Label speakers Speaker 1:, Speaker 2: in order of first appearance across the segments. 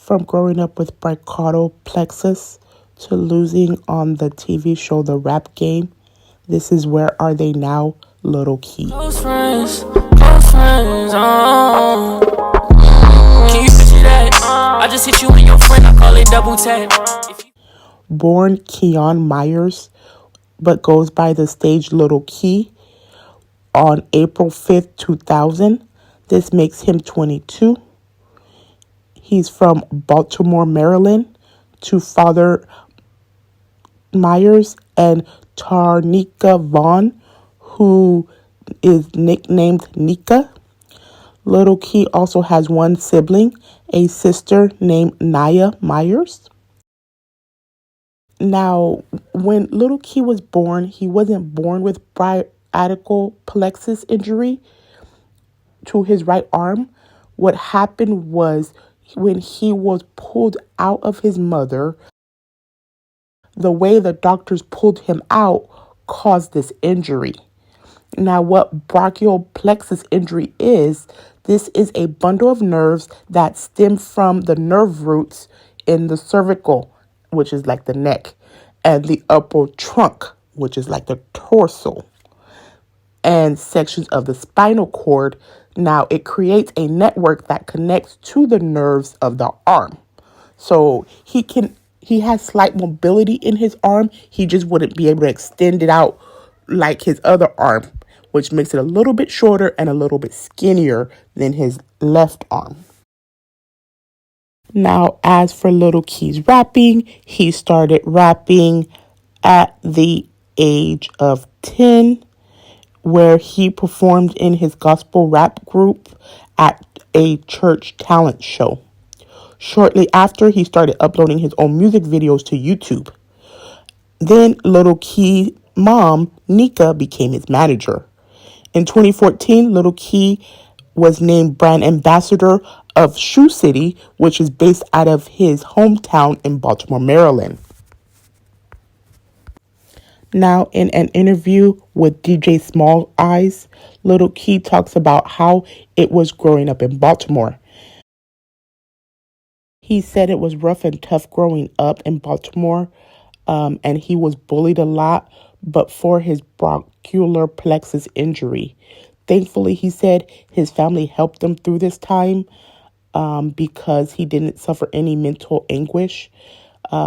Speaker 1: From growing up with brachial plexus to losing on the TV show The Rap Game, this is Where Are They Now, Lil Key.
Speaker 2: Close friends, oh. Can you picture that? I just hit you and your friend, I call it double tap.
Speaker 1: Born Keon Myers, but goes by the stage Lil Key, on April 5th, 2000. This makes him 22. He's from Baltimore, Maryland, to Father Myers and Tarnika Vaughn, who is nicknamed Nika. Lil Key also has one sibling, a sister named Naya Myers. Now, when Lil Key was born, he wasn't born with brachial plexus injury to his right arm. What happened was when he was pulled out of his mother, the way the doctors pulled him out caused this injury. Now, what brachial plexus injury is, this is a bundle of nerves that stem from the nerve roots in the cervical, which is like the neck, and the upper trunk, which is like the torso, and sections of the spinal cord. Now, it creates a network that connects to the nerves of the arm. So he has slight mobility in his arm. He just wouldn't be able to extend it out like his other arm, which makes it a little bit shorter and a little bit skinnier than his left arm. Now, as for Lil Key's rapping, he started rapping at the age of 10, where he performed in his gospel rap group at a church talent show. Shortly after, he started uploading his own music videos to YouTube. Then Lil Key's mom, Nika, became his manager. In 2014, Lil Key was named brand ambassador of Shoe City, which is based out of his hometown in Baltimore, Maryland. Now, in an interview with DJ Small Eyes, Lil Key talks about how it was growing up in Baltimore. He said it was rough and tough growing up in Baltimore, and he was bullied a lot, but for his brachial plexus injury. Thankfully, he said his family helped him through this time because he didn't suffer any mental anguish.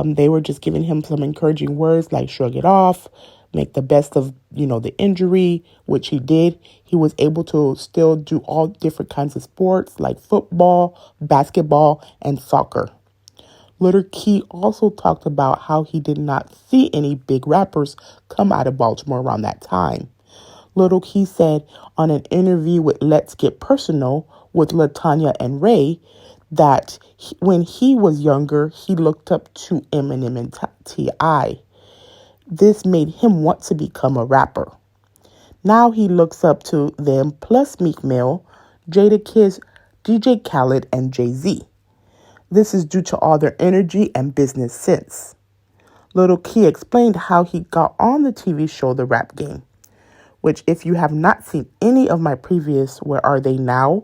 Speaker 1: They were just giving him some encouraging words like shrug it off, make the best of, the injury, which he did. He was able to still do all different kinds of sports like football, basketball, and soccer. Lil Key also talked about how he did not see any big rappers come out of Baltimore around that time. Lil Key said on an interview with Let's Get Personal with LaTanya and Ray that when he was younger, he looked up to Eminem and T.I. This made him want to become a rapper. Now he looks up to them plus Meek Mill, Jadakiss, DJ Khaled, and Jay-Z. This is due to all their energy and business sense. Lil Key explained how he got on the TV show The Rap Game, which if you have not seen any of my previous Where Are They Now,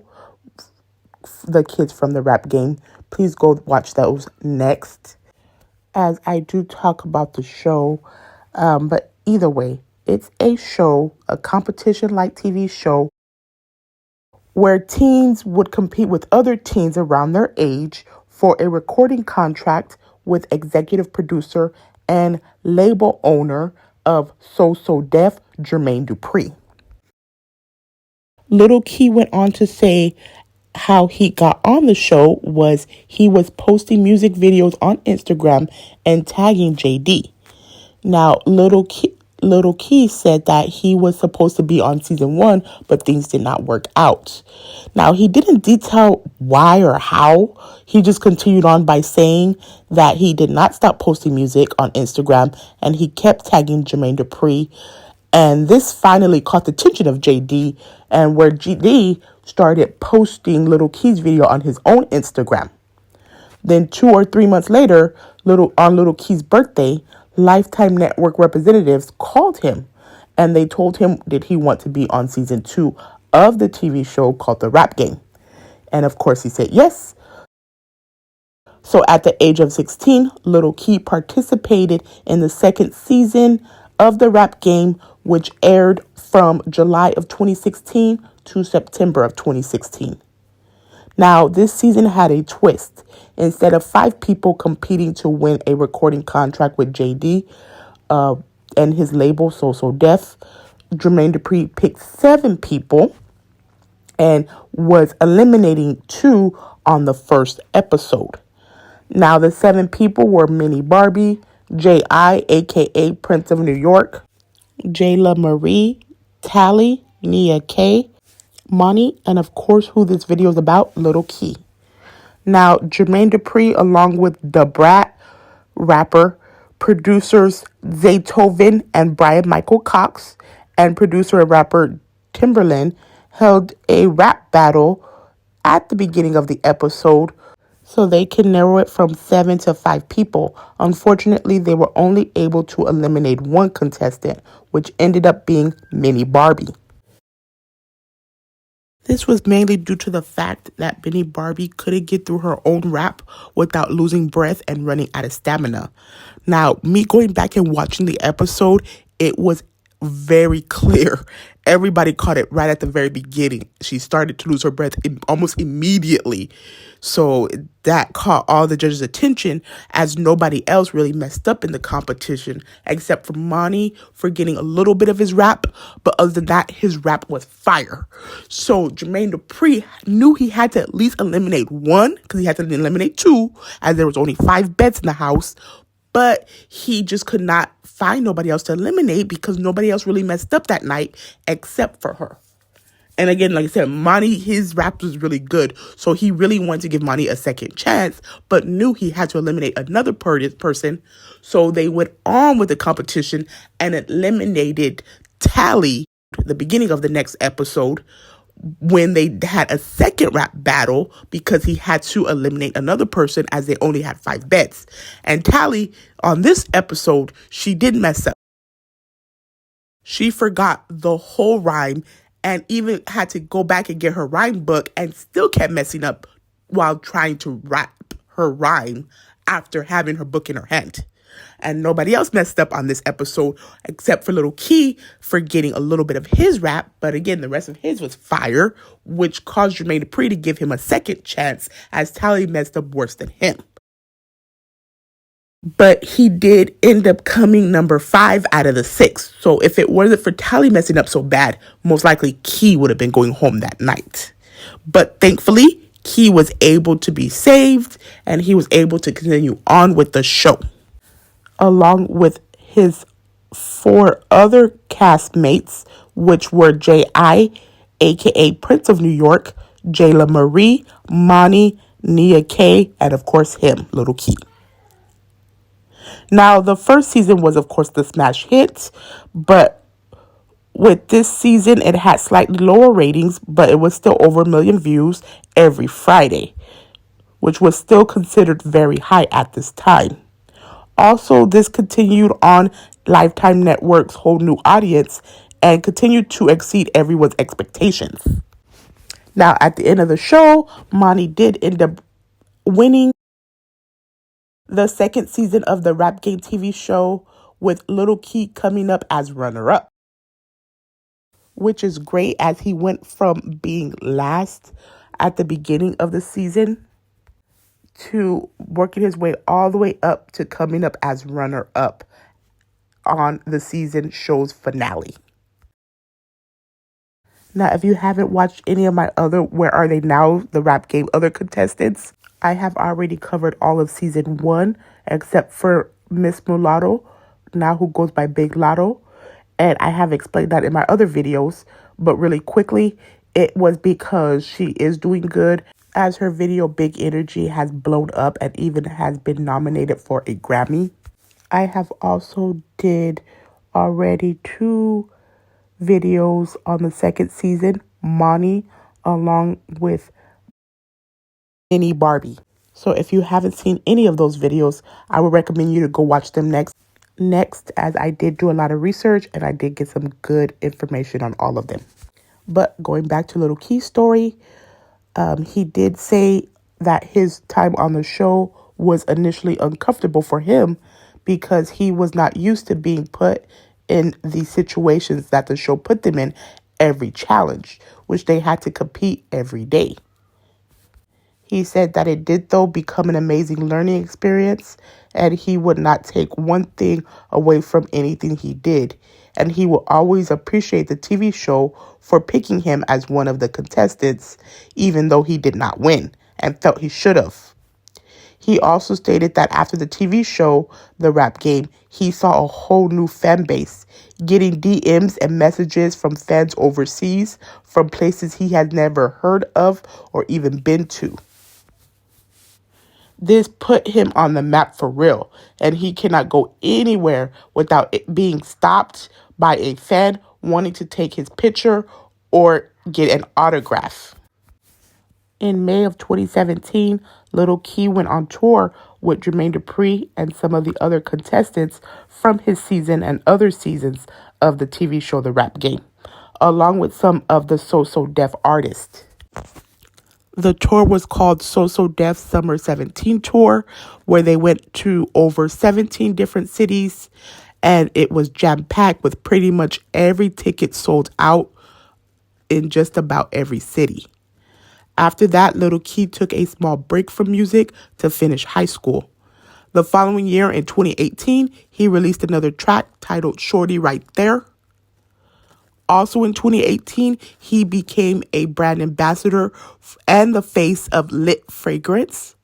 Speaker 1: the kids from The Rap Game, please go watch those next, as I do talk about the show. But either way, it's a show, a competition-like TV show, where teens would compete with other teens around their age for a recording contract with executive producer and label owner of So Def, Jermaine Dupri. Lil Key went on to say how he got on the show was he was posting music videos on Instagram and tagging JD. Now, Lil Key said that he was supposed to be on season 1, but things did not work out. Now, he didn't detail why or how. He just continued on by saying that he did not stop posting music on Instagram and he kept tagging Jermaine Dupri. And this finally caught the attention of JD, and where JD started posting Lil Key's video on his own Instagram. Then 2 or 3 months later, on Lil Key's birthday, Lifetime Network representatives called him and they told him did he want to be on season 2 of the TV show called The Rap Game. And of course he said yes. So at the age of 16, Lil Key participated in the second season of the rap game, which aired from July of 2016 to September of 2016. Now, this season had a twist. Instead of 5 people competing to win a recording contract with JD and his label, So Def, Jermaine Dupri picked 7 people and was eliminating 2 on the first episode. Now, the 7 people were Mini Barbie, J.I., a.k.a. Prince of New York, Jayla Marie, Tally, Nia K, Money, and of course, who this video is about, Lil Key. Now, Jermaine Dupri, along with the Brat rapper, producers Zaytoven and Brian Michael Cox, and producer and rapper Timberland held a rap battle at the beginning of the episode so they can narrow it from 7 to 5 people. Unfortunately, they were only able to eliminate 1 contestant, which ended up being Mini Barbie. This was mainly due to the fact that Mini Barbie couldn't get through her own rap without losing breath and running out of stamina. Now, me going back and watching the episode, it was very clear. Everybody caught it right at the very beginning. She started to lose her breath almost immediately. So that caught all the judges' attention, as nobody else really messed up in the competition except for Monty for getting a little bit of his rap. But other than that, his rap was fire. So Jermaine Dupri knew he had to at least eliminate 1, because he had to eliminate 2, as there was only 5 bets in the house. But he just could not find nobody else to eliminate because nobody else really messed up that night except for her. And again, like I said, Monty, his rap was really good. So he really wanted to give Monty a second chance, but knew he had to eliminate another person. So they went on with the competition and eliminated Tally at the beginning of the next episode, when they had a second rap battle, because he had to eliminate another person as they only had 5 bets. And Tally, on this episode, she did mess up. She forgot the whole rhyme and even had to go back and get her rhyme book, and still kept messing up while trying to rap her rhyme after having her book in her hand. And nobody else messed up on this episode except for Lil Key for getting a little bit of his rap. But again, the rest of his was fire, which caused Jermaine Dupri to give him a second chance, as Tally messed up worse than him. But he did end up coming number 5 out of the 6. So if it wasn't for Tally messing up so bad, most likely Key would have been going home that night. But thankfully, Key was able to be saved, and he was able to continue on with the show, along with his 4 other castmates, which were J.I., a.k.a. Prince of New York, Jayla Marie, Monty, Nia K, and of course him, Lil Key. Now, the first season was, of course, the smash hit, but with this season, it had slightly lower ratings, but it was still over 1 million views every Friday, which was still considered very high at this time. Also, this continued on Lifetime Network's whole new audience and continued to exceed everyone's expectations. Now, at the end of the show, Monty did end up winning the second season of the Rap Game TV show, with Lil Key coming up as runner-up, which is great, as he went from being last at the beginning of the season to working his way all the way up to coming up as runner-up on the season show's finale. Now, if you haven't watched any of my other Where Are They Now, the Rap Game other contestants, I have already covered all of season 1 except for Miss Mulatto, now who goes by Big Lotto. And I have explained that in my other videos, but really quickly, it was because she is doing good, as her video Big Energy has blown up and even has been nominated for a Grammy. I have also did already 2 videos on the second season, Monty, along with Mini Barbie. So if you haven't seen any of those videos, I would recommend you to go watch them next, as I did do a lot of research and I did get some good information on all of them. But going back to Lil Key's story, he did say that his time on the show was initially uncomfortable for him because he was not used to being put in the situations that the show put them in every challenge, which they had to compete every day. He said that it did, though, become an amazing learning experience, and he would not take one thing away from anything he did. And he will always appreciate the TV show for picking him as one of the contestants, even though he did not win and felt he should have. He also stated that after the TV show, The Rap Game, he saw a whole new fan base, getting DMs and messages from fans overseas from places he had never heard of or even been to. This put him on the map for real, and he cannot go anywhere without it being stopped by a fan wanting to take his picture or get an autograph. In May of 2017, Lil Key went on tour with Jermaine Dupri and some of the other contestants from his season and other seasons of the TV show The Rap Game, along with some of the So Def artists. The tour was called So Def Summer 17 Tour, where they went to over 17 different cities, and it was jam-packed with pretty much every ticket sold out in just about every city. After that, Lil Key took a small break from music to finish high school. The following year, in 2018, he released another track titled Shorty Right There. Also in 2018, he became a brand ambassador and the face of Lit Fragrance.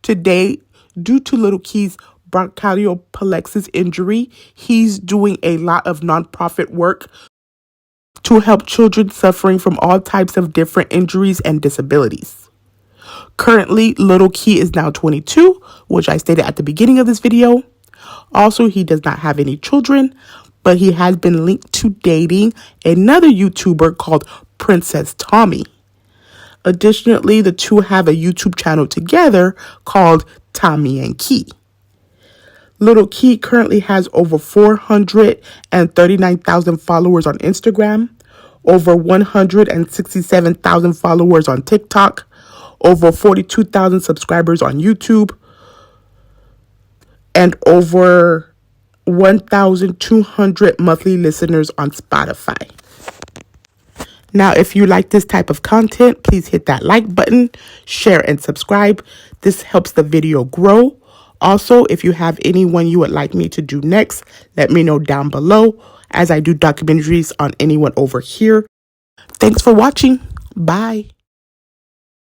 Speaker 1: Today, due to Lil Key's brachial plexus injury, he's doing a lot of nonprofit work to help children suffering from all types of different injuries and disabilities. Currently, Lil Key is now 22, which I stated at the beginning of this video. Also, he does not have any children, but he has been linked to dating another YouTuber called Princess Tommy. Additionally, the two have a YouTube channel together called Tommy and Key. Lil Key currently has over 439,000 followers on Instagram, over 167,000 followers on TikTok, over 42,000 subscribers on YouTube, and over 1,200 monthly listeners on Spotify. Now, if you like this type of content, please hit that like button, share, and subscribe. This helps the video grow. Also, if you have anyone you would like me to do next, let me know down below, as I do documentaries on anyone over here. Thanks for watching. Bye.